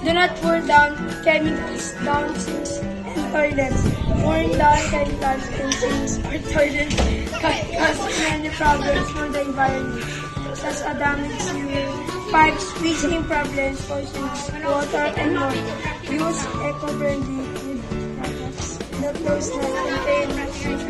Do not pour down chemicals down sinks and toilets. Pouring down chemicals in sinks or toilets can cause many problems for the environment, such as damaged sewer pipes, leaking problems for sinks, water, and more. Use eco-friendly products that does not contain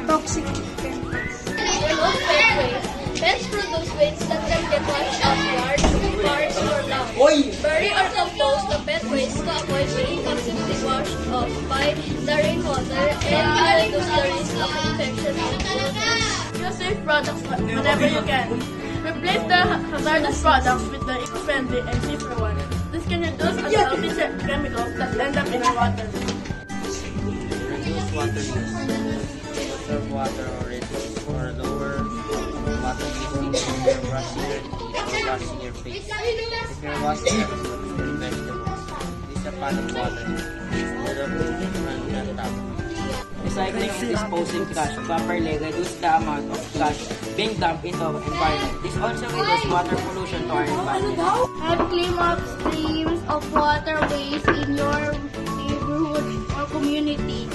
toxic chemicals. Remove pet waste. Pets produce waste that can get washed up yards, parks, or lawns. Bury or compose the pet waste to avoid being constantly washed off by the rainwater and reduce the risk of infection and illness. Use safe products whenever you can. Replace the hazardous products with the eco-friendly and safer ones. This can reduce unhealthy chemicals that end up in our water. Reduce water use. Conserve water or lower water usage when you're brushing your teeth or washing your face. If you're washing your fruits or vegetables, use a pot of water instead of running the tap. Recycling and disposing trash properly reduce the amount of trash being dumped into the environment. This also reduces water pollution to our environment. Have clean up streams of waterways in your neighborhood or community.